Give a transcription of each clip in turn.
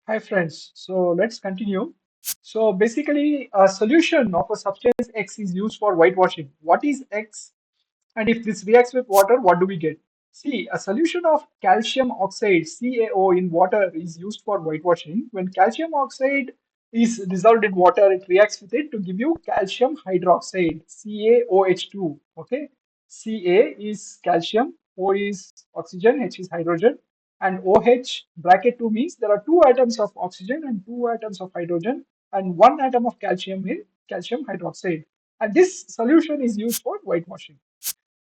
Hi friends, so let's continue. So basically a solution of a substance X is used for whitewashing. What is X? And if this reacts with water, what do we get? See, a solution of calcium oxide, CaO, in water is used for whitewashing. When calcium oxide is dissolved in water, it reacts with it to give you calcium hydroxide, CaOH2. Okay, Ca is calcium, O is oxygen, H is hydrogen, and OH bracket 2 means there are two atoms of oxygen and two atoms of hydrogen and one atom of calcium in calcium hydroxide. And this solution is used for whitewashing.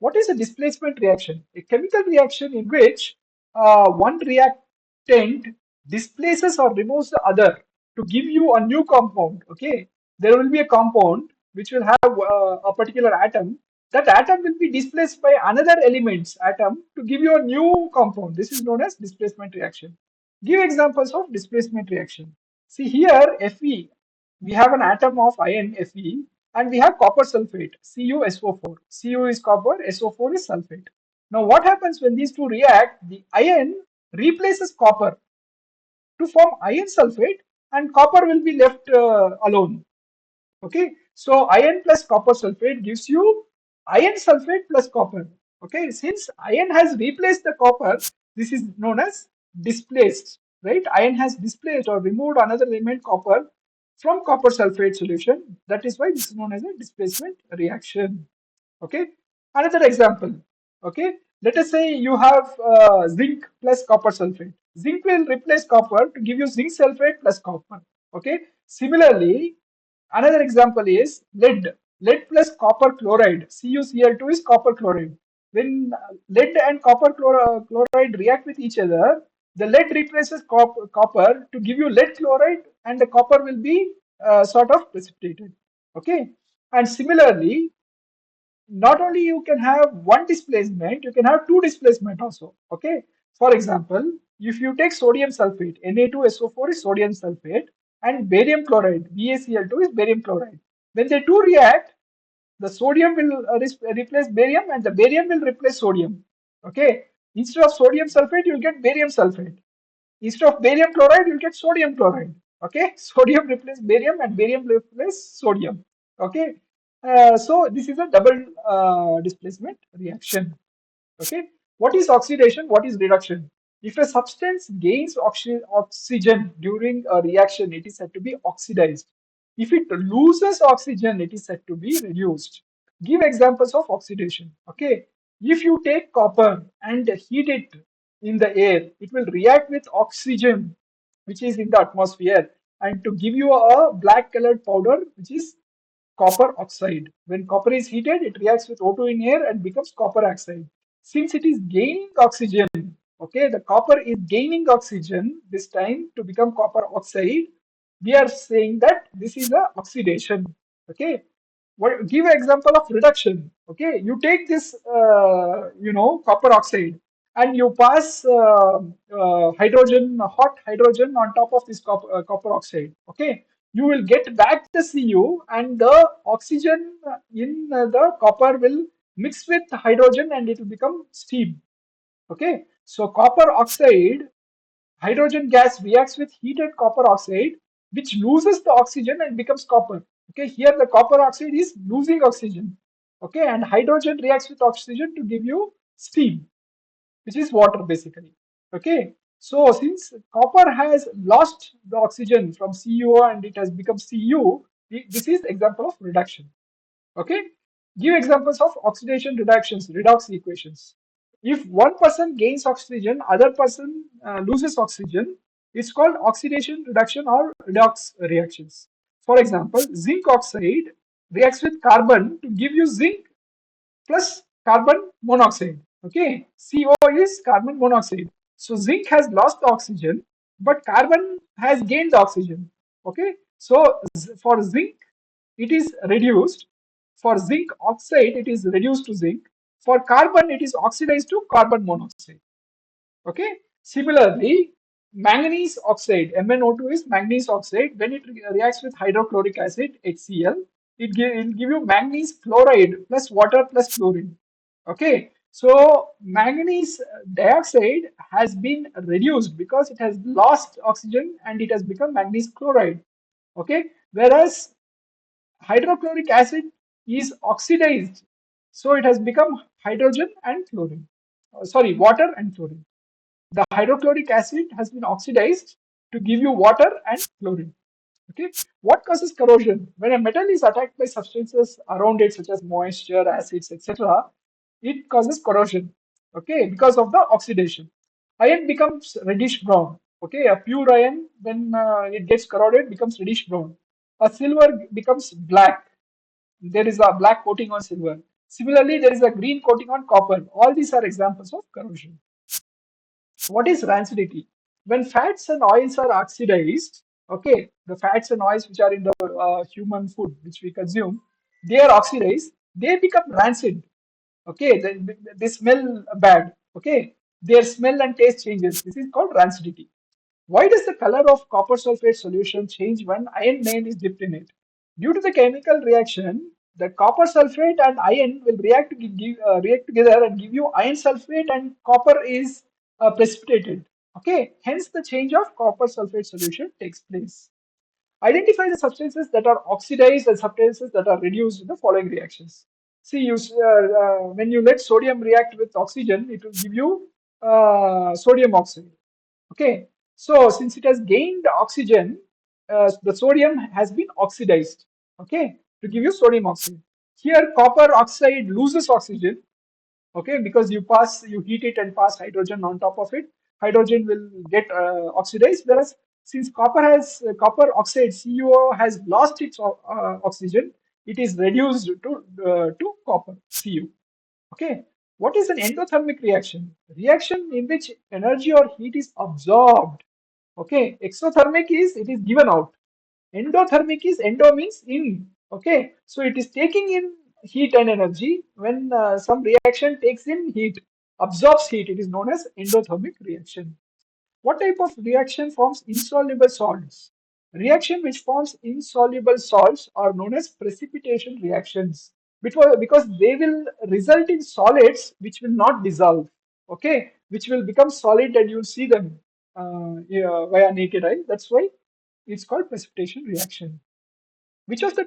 What is a displacement reaction? A chemical reaction in which one reactant displaces or removes the other to give you a new compound. Okay, there will be a compound which will have a particular atom. That atom will be displaced by another element's atom to give you a new compound. This is known as displacement reaction. Give examples of displacement reaction. See here, Fe, we have an atom of iron Fe and we have copper sulfate, CuSO4. Cu is copper, SO4 is sulfate. Now what happens when these two react? The iron replaces copper to form iron sulfate and copper will be left alone. Okay, so iron plus copper sulfate gives you iron sulfate plus copper. Okay, since iron has replaced the copper, this is known as displaced, right? Iron has displaced or removed another element, copper, from copper sulfate solution. That is why this is known as a displacement reaction. Okay, another example. Okay, let us say you have zinc plus copper sulfate. Zinc will replace copper to give you zinc sulfate plus copper. Okay, similarly, another example is lead. Lead plus copper chloride. CuCl2 is copper chloride. When lead and copper chloride react with each other, the lead replaces copper to give you lead chloride, and the copper will be sort of precipitated. Okay, and similarly, not only you can have one displacement, you can have two displacement also. Okay, for example, if you take sodium sulfate, Na2SO4 is sodium sulfate, and barium chloride, BaCl2 is barium chloride. When they two react, the sodium will replace barium and the barium will replace sodium. Okay, instead of sodium sulfate, you'll get barium sulfate. Instead of barium chloride, you'll get sodium chloride. Okay, sodium replace barium and barium replace sodium. Okay, so this is a double displacement reaction. Okay, what is oxidation? What is reduction? If a substance gains oxygen during a reaction, it is said to be oxidized. If it loses oxygen, it is said to be reduced. Give examples of oxidation. Okay, if you take copper and heat it in the air, it will react with oxygen, which is in the atmosphere, and to give you a black colored powder, which is copper oxide. When copper is heated, it reacts with O2 in air and becomes copper oxide. Since it is gaining oxygen, okay, the copper is gaining oxygen this time to become copper oxide. We are saying that this is a oxidation. Okay, what, give an example of reduction. Okay, you take this, copper oxide, and you pass hydrogen, hot hydrogen on top of this copper oxide. Okay, you will get back the Cu, and the oxygen in the copper will mix with hydrogen and it will become steam. Okay, so copper oxide, hydrogen gas reacts with heated copper oxide, which loses the oxygen and becomes copper. Okay, here the copper oxide is losing oxygen. Okay, and hydrogen reacts with oxygen to give you steam, which is water basically. Okay, so since copper has lost the oxygen from CuO and it has become Cu, this is example of reduction. Okay, give examples of oxidation reductions, redox equations. If one person gains oxygen, other person loses oxygen, it's called oxidation reduction or redox reactions. For example, zinc oxide reacts with carbon to give you zinc plus carbon monoxide. Okay, CO is carbon monoxide. So zinc has lost the oxygen, but carbon has gained the oxygen. Okay, so for zinc, it is reduced. For zinc oxide, it is reduced to zinc. For carbon, it is oxidized to carbon monoxide. Okay. Similarly, manganese oxide, MnO2 is manganese oxide. When it reacts with hydrochloric acid, HCl, it will give you manganese chloride plus water plus chlorine. Okay. So manganese dioxide has been reduced because it has lost oxygen and it has become manganese chloride. Okay, whereas hydrochloric acid is oxidized, so it has become hydrogen and chlorine. Sorry, water and chlorine. The hydrochloric acid has been oxidized to give you water and chlorine. Okay, what causes corrosion? When a metal is attacked by substances around it, such as moisture, acids, etc., it causes corrosion. Okay, because of the oxidation. Iron becomes reddish brown. Okay, a pure iron, when it gets corroded, becomes reddish brown. A silver becomes black. There is a black coating on silver. Similarly, there is a green coating on copper. All these are examples of corrosion. What is rancidity? When fats and oils are oxidized, okay, the fats and oils which are in the human food which we consume, they are oxidized, they become rancid. Okay, they smell bad. Okay, their smell and taste changes. This is called rancidity. Why does the color of copper sulfate solution change when iron main is dipped in it? Due to the chemical reaction, the copper sulfate and iron will react together and give you iron sulfate, and copper is precipitated. Okay, hence the change of copper sulfate solution takes place. Identify the substances that are oxidized and substances that are reduced in the following reactions. See, when you let sodium react with oxygen, it will give you sodium oxide. Okay, so since it has gained oxygen, the sodium has been oxidized. Okay, to give you sodium oxide. Here, copper oxide loses oxygen. Okay, because you heat it and pass hydrogen on top of it. Hydrogen will get oxidized, whereas since copper oxide CuO has lost its oxygen, it is reduced to copper Cu. Okay, what is an endothermic reaction? Reaction in which energy or heat is absorbed. Okay, exothermic is it is given out. Endothermic is endo means in. Okay, so it is taking in heat and energy. When some reaction takes in heat, absorbs heat, it is known as endothermic reaction. What type of reaction forms insoluble salts? Reaction which forms insoluble salts are known as precipitation reactions because they will result in solids which will not dissolve, okay, which will become solid and you'll see them yeah, via naked eye. That's why it's called precipitation reaction. Which of the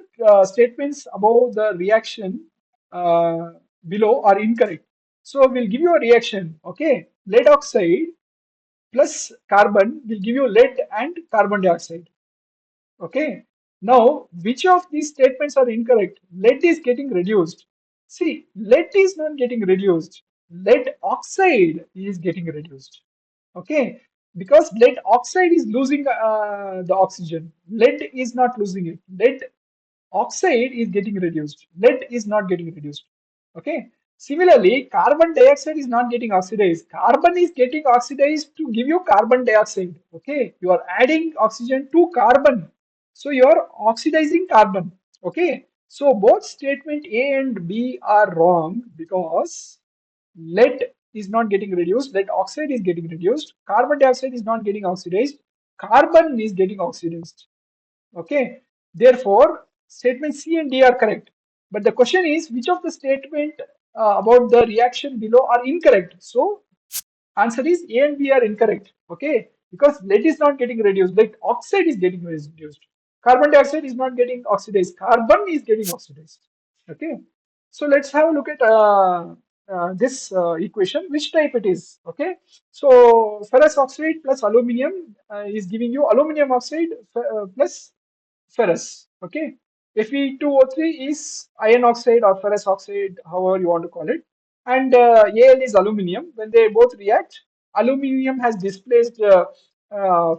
statements above the reaction uh, below are incorrect? So we'll give you a reaction, okay, lead oxide plus carbon will give you lead and carbon dioxide. Okay. Now, which of these statements are incorrect? Lead is getting reduced. See, lead is not getting reduced. Lead oxide is getting reduced. Okay. Because lead oxide is losing the oxygen. Lead is not losing it. Lead oxide is getting reduced. Lead is not getting reduced. Okay. Similarly, carbon dioxide is not getting oxidized. Carbon is getting oxidized to give you carbon dioxide. Okay. You are adding oxygen to carbon. So you are oxidizing carbon. Okay. So both statement A and B are wrong because lead is not getting reduced, lead oxide is getting reduced, carbon dioxide is not getting oxidized, carbon is getting oxidized. Okay, therefore, statement C and D are correct. But the question is, which of the statement about the reaction below are incorrect? So, answer is A and B are incorrect. Okay, because lead is not getting reduced, lead oxide is getting reduced. Carbon dioxide is not getting oxidized, carbon is getting oxidized. Okay, so let's have a look at this equation, which type it is. Okay, so ferrous oxide plus aluminium is giving you aluminium oxide plus ferrous. Okay, Fe2O3 is iron oxide or ferrous oxide, however you want to call it, and Al is aluminium. When they both react, aluminium has displaced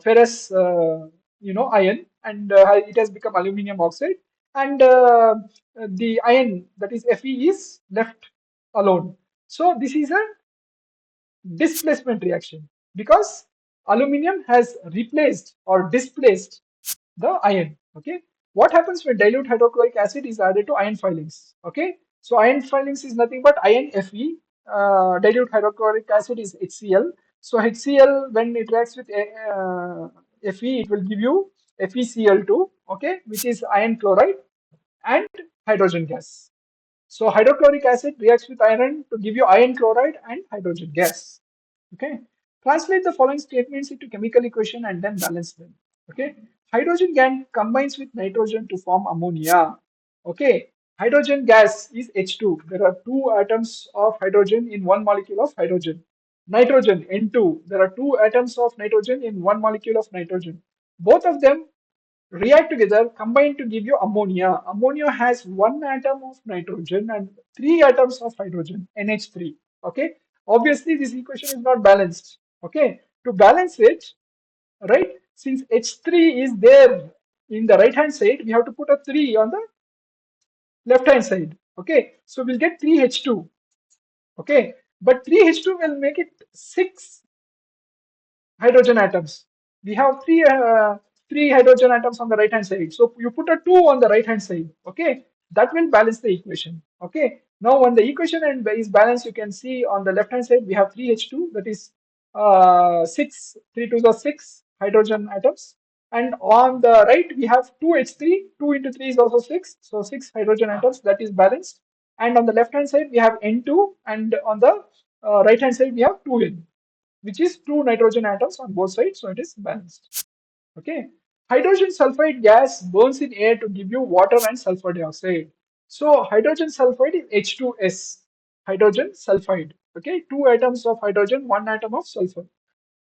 ferrous, iron, and it has become aluminium oxide, and the iron, that is Fe, is left alone. So this is a displacement reaction because aluminium has replaced or displaced the iron. Okay, what happens when dilute hydrochloric acid is added to iron filings? Okay, so iron filings is nothing but iron Fe. Dilute hydrochloric acid is HCl. So HCl, when it reacts with Fe, it will give you FeCl2, okay, which is iron chloride and hydrogen gas. So hydrochloric acid reacts with iron to give you iron chloride and hydrogen gas. Okay. Translate the following statements into chemical equation and then balance them. Okay. Hydrogen gas combines with nitrogen to form ammonia. Okay. Hydrogen gas is H2. There are two atoms of hydrogen in one molecule of hydrogen. Nitrogen, N2. There are two atoms of nitrogen in one molecule of nitrogen. Both of them react together, combine to give you ammonia. Ammonia has one atom of nitrogen and three atoms of hydrogen, NH3. Okay. Obviously, this equation is not balanced. Okay. To balance it, right, since H3 is there in the right hand side, we have to put a 3 on the left hand side. Okay. So we'll get 3H2. Okay. But 3H2 will make it 6 hydrogen atoms. We have three hydrogen atoms on the right hand side. So you put a 2 on the right hand side. Okay, that will balance the equation. Okay, now when the equation is balanced, you can see on the left hand side we have 3H2, that is 6, 3 2s are 6 hydrogen atoms. And on the right we have 2H3, 2 into 3 is also 6, so 6 hydrogen atoms, that is balanced. And on the left hand side we have N2, and on the right hand side we have 2N, which is two nitrogen atoms on both sides, so it is balanced. Okay. Hydrogen sulfide gas burns in air to give you water and sulfur dioxide. So hydrogen sulfide is H2S, hydrogen sulfide. Okay, two atoms of hydrogen, one atom of sulfur,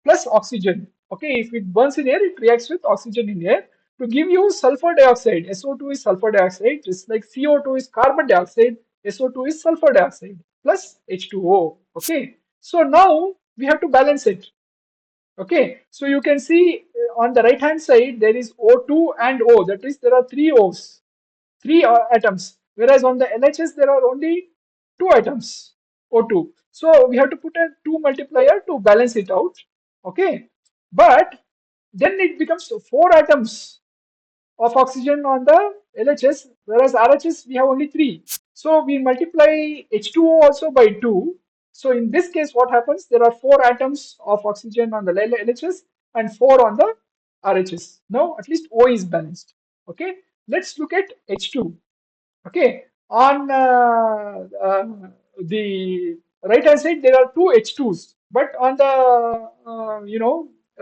plus oxygen. Okay, if it burns in air, it reacts with oxygen in air to give you sulfur dioxide. SO2 is sulfur dioxide, just like CO2 is carbon dioxide, SO2 is sulfur dioxide plus H2O. Okay, so now we have to balance it. Okay, so you can see on the right hand side there is O2 and O, that is there are three O's, three atoms, whereas on the LHS there are only two atoms, O2. So we have to put a 2 multiplier to balance it out. Okay, but then it becomes 4 atoms of oxygen on the LHS, whereas RHS we have only 3. So we multiply H2O also by 2. So in this case, what happens? There are 4 atoms of oxygen on the LHS and 4 on the RHS. Now at least O is balanced. Okay, let's look at H2. Okay, on the right hand side there are two H2s, but on the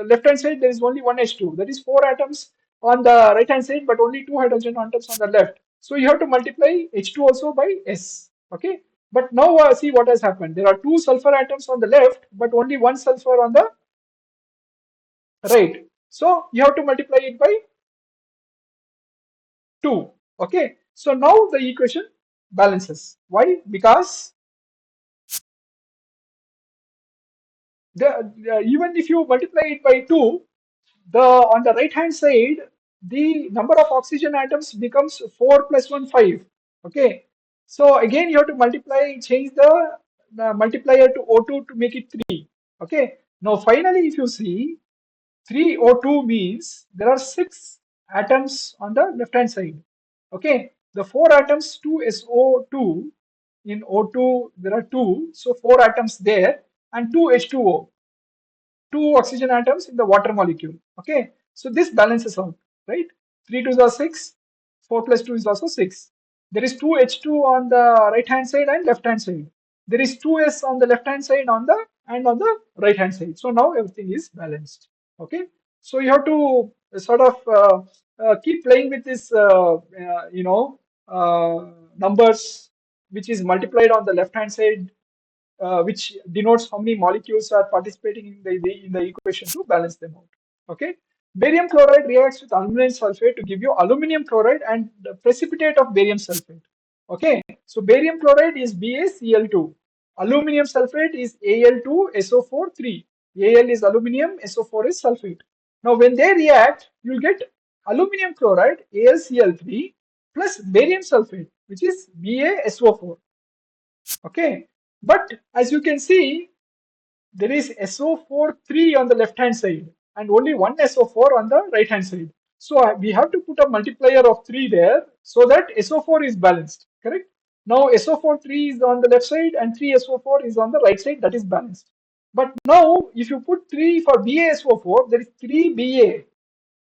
left hand side there is only one H2. That is 4 atoms on the right hand side, but only 2 hydrogen atoms on the left. So you have to multiply H2 also by S. Okay, but now see what has happened. There are 2 sulfur atoms on the left, but only one sulfur on the right. So you have to multiply it by 2. Okay, so now the equation balances. Why? Because even if you multiply it by 2, the on the right hand side the number of oxygen atoms becomes 4 plus 1 5. Okay, so again you have to multiply, change the multiplier to O2 to make it 3. Okay, now finally if you see 3O2 means there are 6 atoms on the left hand side. Okay, the 4 atoms 2SO2, in O2 there are 2, so 4 atoms there, and 2H2O, 2 oxygen atoms in the water molecule. Okay, so this balances out, right? 3 2s are 6, 4 plus 2 is also 6. There is 2H2 on the right hand side and left hand side. There is 2S on the left hand side on the right hand side. So now everything is balanced. Okay, so you have to sort of keep playing with this numbers which is multiplied on the left hand side, which denotes how many molecules are participating in the equation to balance them out. Okay, barium chloride reacts with aluminum sulfate to give you aluminum chloride and the precipitate of barium sulfate. Okay, so barium chloride is BaCl2, aluminum sulfate is Al2SO4 3. Al is aluminum, SO4 is sulfate. Now when they react, you'll get aluminum chloride AlCl3 plus barium sulfate, which is BaSO4. Okay, but as you can see, there is SO4 3 on the left hand side and only one SO4 on the right hand side. So we have to put a multiplier of 3 there so that SO4 is balanced, correct? Now SO4 3 is on the left side and 3 SO4 is on the right side, that is balanced. But now if you put 3 for BaSO4, there is 3 Ba.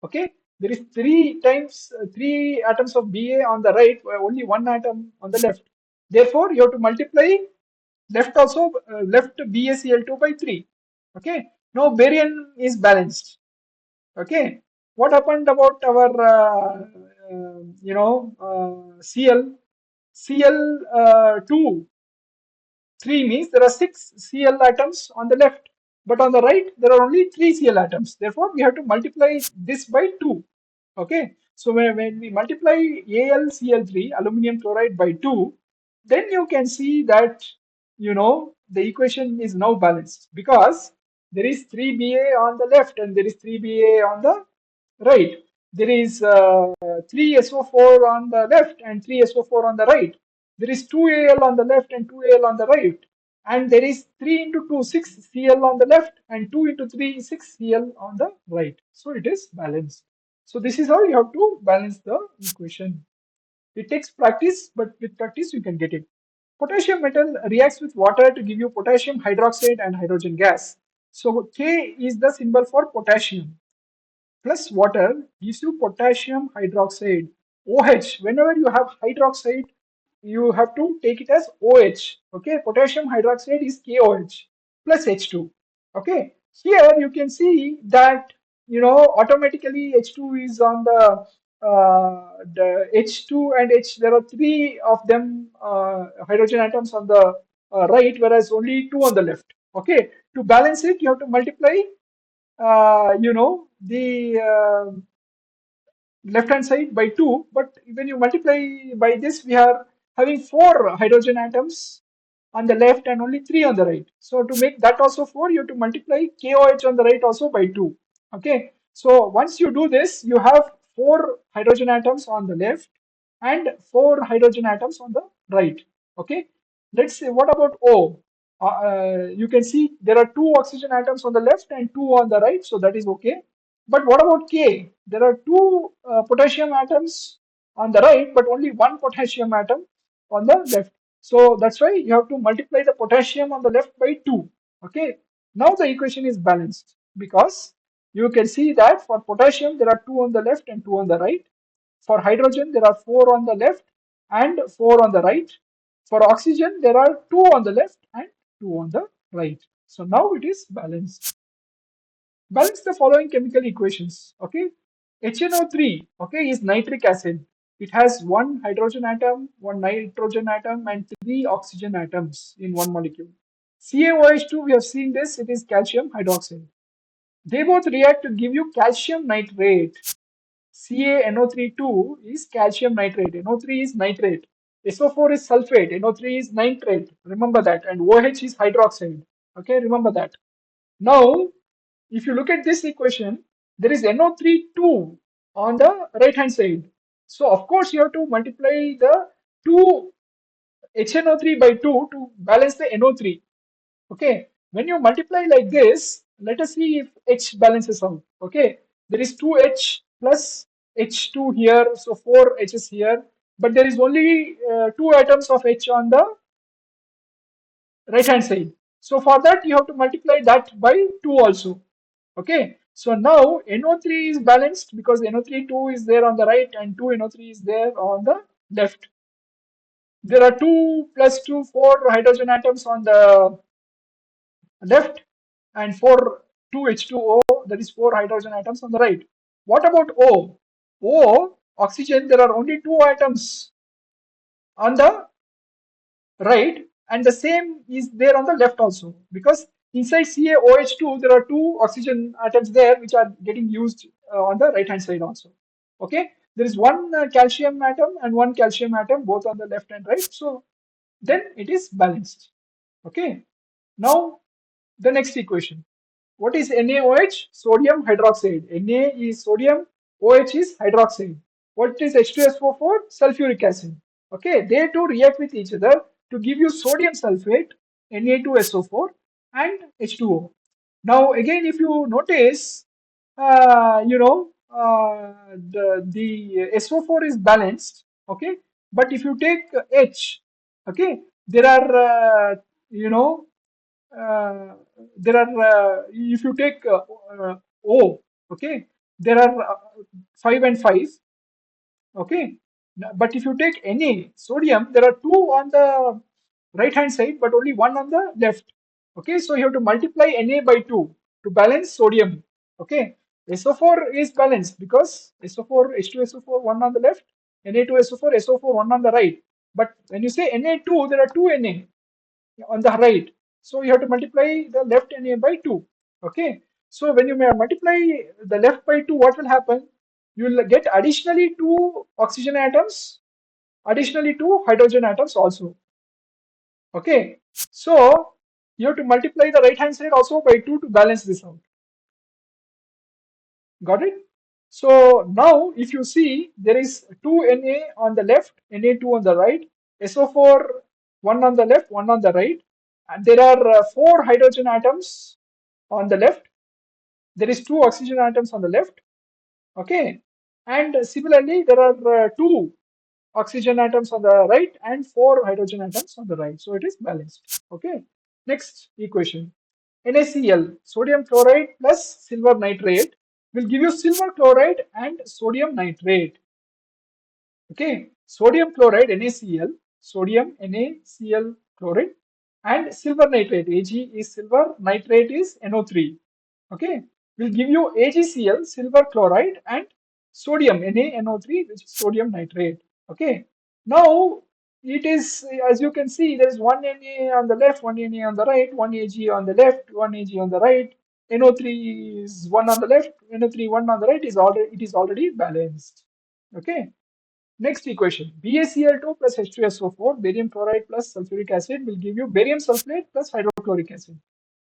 Okay, there is 3 times 3 atoms of Ba on the right, only one atom on the left. Therefore, you have to multiply left also, left BaCl2 by 3. Okay. Now barium is balanced. Okay. What happened about our Cl? Cl2 3 means there are 6 Cl atoms on the left, but on the right there are only 3 Cl atoms. Therefore, we have to multiply this by 2. Okay, so when we multiply AlCl3 aluminum chloride by 2, then you can see that the equation is now balanced because there is 3Ba on the left and there is 3Ba on the right. There is 3SO4 on the left and 3SO4 on the right. There is 2Al on the left and 2Al on the right. And there is 3 into 2, 6 Cl on the left and 2 into 3, 6 Cl on the right. So it is balanced. So this is how you have to balance the equation. It takes practice, but with practice you can get it. Potassium metal reacts with water to give you potassium hydroxide and hydrogen gas. So K is the symbol for potassium plus water gives you potassium hydroxide. OH, whenever you have hydroxide, you have to take it as OH. Okay, potassium hydroxide is KOH plus H2. Okay, here you can see that automatically H2 is on the H2 and H. There are three of them hydrogen atoms on the right, whereas only two on the left. Okay, to balance it, you have to multiply the left hand side by 2, but when you multiply by this, we are having 4 hydrogen atoms on the left and only 3 on the right. So to make that also 4, you have to multiply KOH on the right also by 2. Okay, so once you do this, you have 4 hydrogen atoms on the left and 4 hydrogen atoms on the right. Okay, let's say what about O? You can see there are 2 oxygen atoms on the left and 2 on the right, so that is okay. But what about K? There are 2 potassium atoms on the right, but only 1 potassium atom on the left. So that's why you have to multiply the potassium on the left by 2. Okay. Now the equation is balanced because you can see that for potassium there are 2 on the left and 2 on the right. For hydrogen there are 4 on the left and 4 on the right. For oxygen there are 2 on the left and 2 on the right. So now it is balanced. Balance the following chemical equations. Okay, HNO3, okay, is nitric acid. It has one hydrogen atom, one nitrogen atom, and 3 oxygen atoms in one molecule. CaOH2, we have seen this, it is calcium hydroxide. They both react to give you calcium nitrate. CaNO3 is calcium nitrate. NO3 is nitrate. SO4 is sulfate. NO3 is nitrate. Remember that. And OH is hydroxide. Okay, remember that. Now, if you look at this equation, there is NO3 2 on the right hand side. So of course you have to multiply the 2 HNO3 by 2 to balance the NO3. Okay, when you multiply like this, let us see if H balances out. Okay, there is 2H plus H2 here, so 4 H's here, but there is only 2 atoms of H on the right hand side. So for that you have to multiply that by 2 also. Okay, so now NO3 is balanced because NO3 2 is there on the right and 2 NO3 is there on the left. There are 2 plus 2, 4 hydrogen atoms on the left and 4 2H2O, that is 4 hydrogen atoms on the right. What about O? O, oxygen, there are only 2 atoms on the right and the same is there on the left also because inside CaOH2 there are 2 oxygen atoms there which are getting used on the right hand side also. Okay, there is one calcium atom and one calcium atom both on the left and right, so then it is balanced. Okay, now the next equation. What is NaOH? Sodium hydroxide. Na is sodium, OH is hydroxide. What is H2SO4? Sulfuric acid. Okay, they two react with each other to give you sodium sulfate, Na2SO4 and H2O. Now again, if you notice, the SO4 is balanced. Okay, but if you take H, okay, there are uh, there are if you take O, okay, there are 5 and 5, okay, But if you take Na, sodium, there are two on the right hand side, but only one on the left. Okay, so you have to multiply Na by 2 to balance sodium. Okay, SO4 is balanced because SO4, H2SO4, one on the left, Na2SO4, SO4, one on the right. But when you say Na2, there are two Na on the right. So you have to multiply the left Na by 2. Okay. So when you multiply the left by 2, what will happen? You will get additionally two oxygen atoms, additionally two hydrogen atoms also. Okay. So you have to multiply the right hand side also by 2 to balance this out. Got it? So now if you see, there is 2 Na on the left, Na2 on the right, SO4 one on the left, one on the right, and there are 4 hydrogen atoms on the left. There is 2 oxygen atoms on the left. Okay, and similarly there are 2 oxygen atoms on the right and 4 hydrogen atoms on the right. So it is balanced. Okay, next equation. NaCl, sodium chloride plus silver nitrate, will give you silver chloride and sodium nitrate. Okay, sodium chloride NaCl, sodium NaCl chloride, and silver nitrate. Ag is silver, nitrate is NO3. Okay, will give you AgCl, silver chloride, and sodium NaNO3, which is sodium nitrate. Okay, now it is, as you can see, there is one Na on the left, one Na on the right, one Ag on the left, one Ag on the right. NO3 is one on the left, NO3 one on the right. It is already balanced. Okay. Next equation, BaCl2 plus H2SO4, barium chloride plus sulfuric acid will give you barium sulfate plus hydrochloric acid.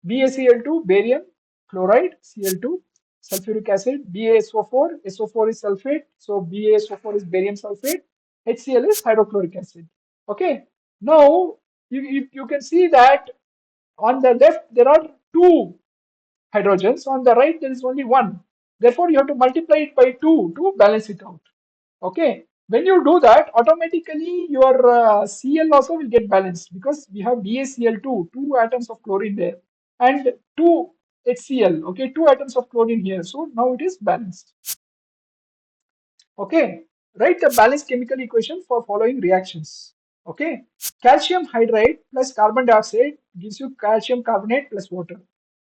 BaCl2, barium chloride, Cl2, sulfuric acid, BaSO4, SO4 is sulfate, so BaSO4 is barium sulfate, HCl is hydrochloric acid. Okay, now you can see that on the left there are two hydrogens, on the right there is only one. Therefore, you have to multiply it by 2 to balance it out. Okay, when you do that, automatically your Cl also will get balanced because we have BaCl2, two atoms of chlorine there, and two HCl. Okay, two atoms of chlorine here. So now it is balanced. Okay, write the balanced chemical equation for following reactions. Okay, calcium hydride plus carbon dioxide gives you calcium carbonate plus water.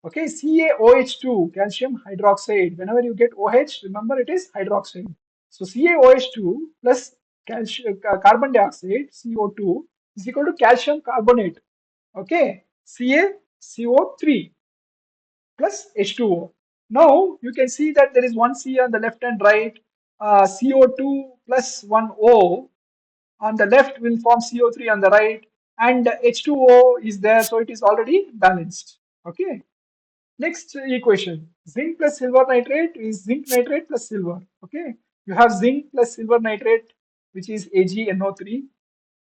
Okay, CaOH2, calcium hydroxide. Whenever you get OH, remember it is hydroxide. So CaOH2 plus calcium, carbon dioxide, CO2, is equal to calcium carbonate. Okay, CaCO3 plus H2O. Now you can see that there is one C on the left and right. CO2 plus one O on the left will form CO3 on the right, and H2O is there, so it is already balanced. Okay. Next equation, zinc plus silver nitrate is zinc nitrate plus silver. Okay, you have zinc plus silver nitrate, which is AgNO3.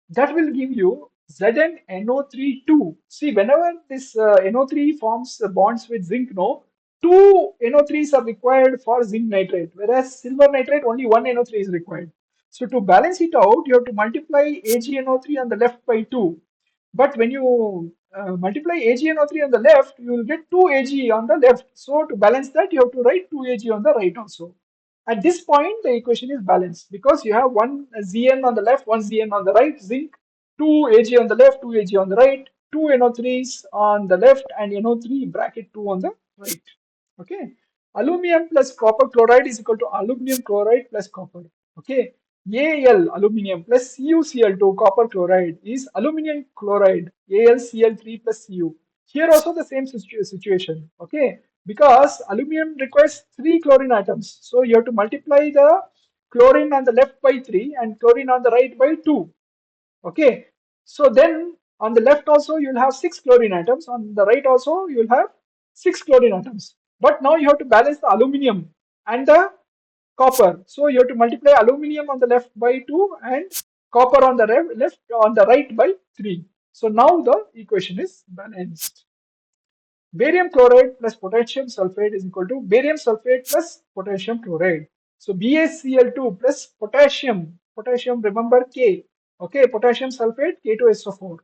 That will give you ZnNO3 2. See, whenever this NO3 forms bonds with zinc, no, two NO3s are required for zinc nitrate, whereas silver nitrate only one NO3 is required. So to balance it out, you have to multiply AgNO3 on the left by 2. But when you multiply AgNO3 on the left, you will get 2 Ag on the left. So to balance that, you have to write 2 Ag on the right also. At this point, the equation is balanced because you have one Zn on the left, one Zn on the right, zinc, 2 Ag on the left, 2 Ag on the right, 2 NO3s on the left, and NO3 bracket 2 on the right. Okay. Aluminium plus copper chloride is equal to aluminum chloride plus copper. Okay. Al aluminium plus CuCl2 copper chloride is aluminum chloride AlCl3 plus Cu. Here also the same situation. Okay, because aluminum requires 3 chlorine atoms, so you have to multiply the chlorine on the left by 3 and chlorine on the right by 2. Okay, so then on the left also you will have 6 chlorine atoms, on the right also you will have 6 chlorine atoms, but now you have to balance the aluminum and the copper. So you have to multiply aluminum on the left by 2 and copper on the left on the right by 3. So now the equation is balanced. Barium chloride plus potassium sulfate is equal to barium sulfate plus potassium chloride. So BaCl2 plus potassium remember K. Okay, potassium sulfate K2SO4.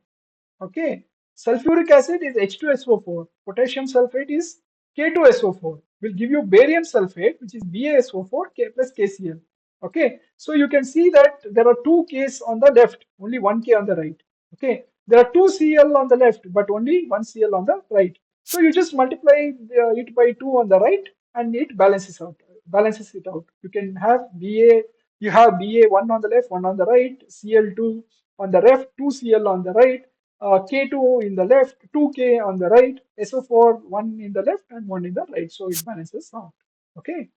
Okay, sulfuric acid is H2SO4. Potassium sulfate is K2SO4. Will give you barium sulfate, which is BaSO4 K plus KCl. Okay, so you can see that there are two Ks on the left, only one K on the right. Okay, there are two Cl on the left, but only one Cl on the right. So you just multiply it by 2 on the right, and it balances out. Balances it out. You can have Ba. You have Ba1 on the left, one on the right. Cl2 on the left, 2Cl on the right. K2 in the left, 2K on the right. SO4, one in the left and one in the right. So it balances out. Okay.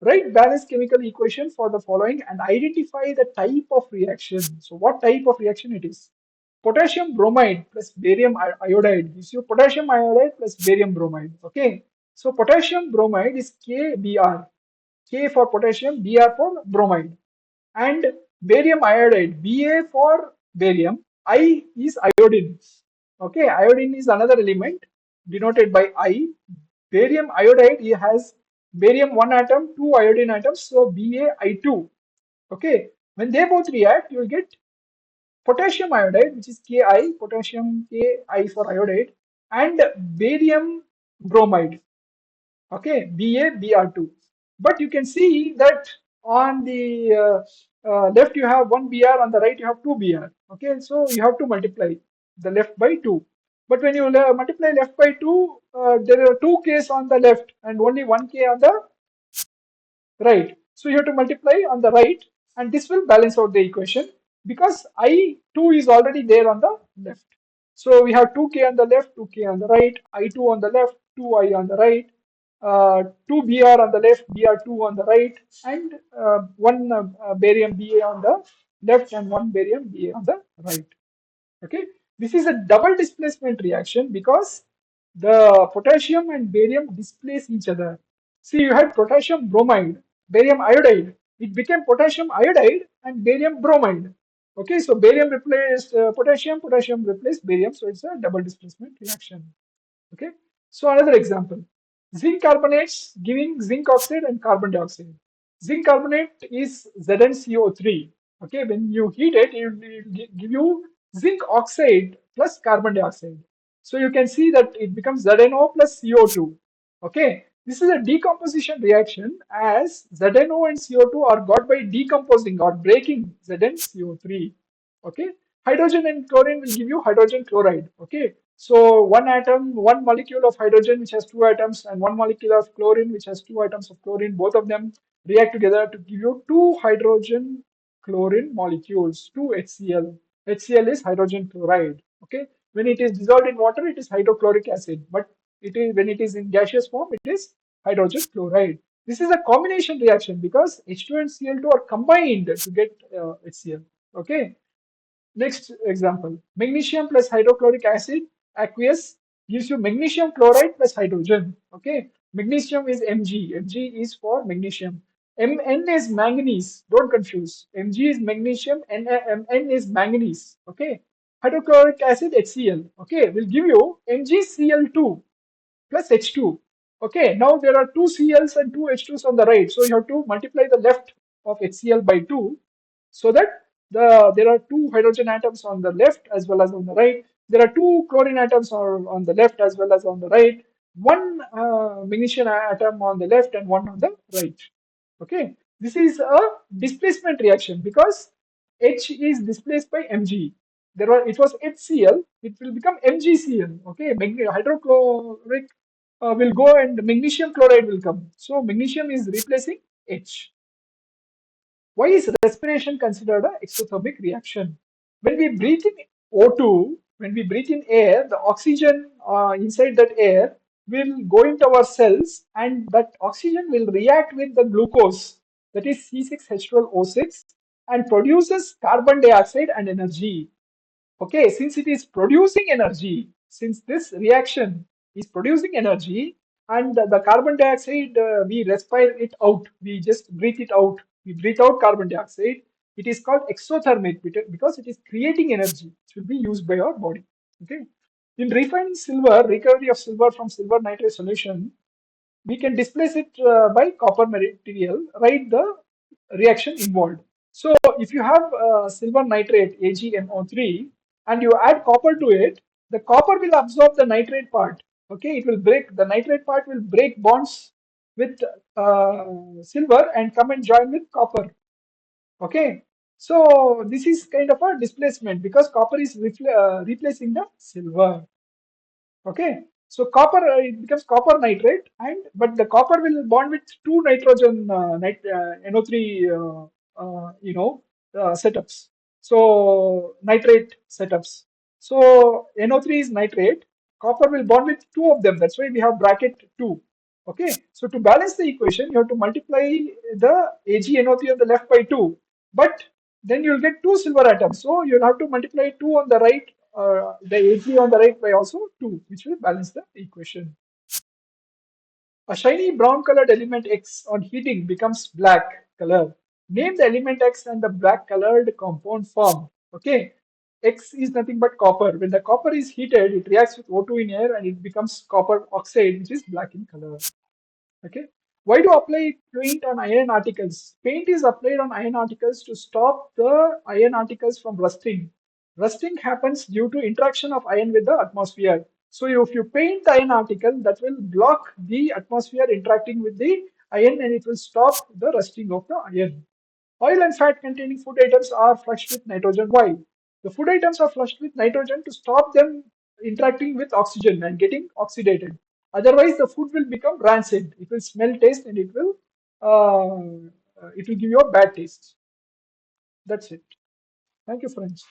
Write balanced chemical equation for the following and identify the type of reaction. So what type of reaction it is? Potassium bromide plus barium iodide gives you potassium iodide plus barium bromide. Okay. So potassium bromide is KBr. K for potassium, Br for bromide. And barium iodide, Ba for barium, I is iodine. Okay, iodine is another element denoted by I. Barium iodide it has barium one atom, two iodine atoms, so BaI2. Okay, when they both react, you will get potassium iodide, which is Ki, potassium Ki for iodide, and barium bromide. Okay, BaBr2. But you can see that on the left you have one Br, on the right you have two Br. Okay, so you have to multiply the left by 2. But when you multiply left by 2, there are two Ks on the left and only one K on the right. So you have to multiply on the right, and this will balance out the equation because I2 is already there on the left. So we have 2K on the left, 2K on the right, I2 on the left, 2I on the right, 2Br on the left, Br2 on the right, and one barium Ba on the left and one barium Ba on the right. Okay, this is a double displacement reaction because the potassium and barium displace each other. See, you had potassium bromide, barium iodide. It became potassium iodide and barium bromide. Okay, so barium replaced potassium, potassium replaced barium. So it's a double displacement reaction. Okay, so another example, zinc carbonates giving zinc oxide and carbon dioxide. Zinc carbonate is ZnCO3. Okay, when you heat it, it will give you zinc oxide plus carbon dioxide. So you can see that it becomes ZnO plus CO2. Okay, this is a decomposition reaction as ZnO and CO2 are got by decomposing or breaking ZnCO3. Okay, hydrogen and chlorine will give you hydrogen chloride. Okay, so one atom, one molecule of hydrogen which has two atoms and one molecule of chlorine which has two atoms of chlorine, both of them react together to give you two hydrogen chlorine molecules, two HCl. HCl is hydrogen chloride. Okay, when it is dissolved in water, it is hydrochloric acid, but it is when it is in gaseous form, it is hydrogen chloride. This is a combination reaction because H2 and Cl2 are combined to get HCl. Okay, next example, magnesium plus hydrochloric acid aqueous gives you magnesium chloride plus hydrogen. Okay, magnesium is Mg. Mg is for magnesium. Mn is manganese. Don't confuse. Mg is magnesium. Mn is manganese. Okay, hydrochloric acid HCl. Okay, will give you MgCl2 plus H2. Okay, now there are two Cls and two H2s on the right. So you have to multiply the left of HCl by 2 so that there are two hydrogen atoms on the left as well as on the right. There are two chlorine atoms on the left as well as on the right. One magnesium atom on the left and one on the right. Okay, this is a displacement reaction because H is displaced by Mg. It was HCl, it will become MgCl. Okay, hydrochloric will go and magnesium chloride will come. So magnesium is replacing H. Why is respiration considered an exothermic reaction? When we breathe in O2, when we breathe in air, the oxygen inside that air will go into our cells and that oxygen will react with the glucose, that is C6H12O6, and produces carbon dioxide and energy. Okay, since it is producing energy, since this reaction is producing energy and the carbon dioxide, we respire it out, we just breathe it out, we breathe out carbon dioxide, it is called exothermic because it is creating energy, it will be used by our body. Okay. In refined silver, recovery of silver from silver nitrate solution, we can displace it by copper material, write the reaction involved. So if you have silver nitrate AgNO3 and you add copper to it, the copper will absorb the nitrate part. Okay, it will break, the nitrate part will break bonds with silver and come and join with copper. Okay, so this is kind of a displacement because copper is replacing the silver. Okay, so copper it becomes copper nitrate, and but the copper will bond with two nitrogen NO3 setups. So nitrate setups. So NO3 is nitrate. Copper will bond with two of them. That's why we have bracket two. Okay, so to balance the equation, you have to multiply the AgNO3 on the left by two, but then you'll get two silver atoms. So you'll have to multiply two on the right, the Ag on the right by also two, which will balance the equation. A shiny brown colored element X on heating becomes black color. Name the element X and the black colored compound formed. Okay, X is nothing but copper. When the copper is heated, it reacts with O2 in air and it becomes copper oxide, which is black in color. Okay. Why do apply paint on iron articles? Paint is applied on iron articles to stop the iron articles from rusting. Rusting happens due to interaction of iron with the atmosphere. So if you paint the iron article, that will block the atmosphere interacting with the iron and it will stop the rusting of the iron. Oil and fat containing food items are flushed with nitrogen. Why? The food items are flushed with nitrogen to stop them interacting with oxygen and getting oxidated. Otherwise, the food will become rancid. It will smell, taste, and it will give you a bad taste. That's it. Thank you, friends.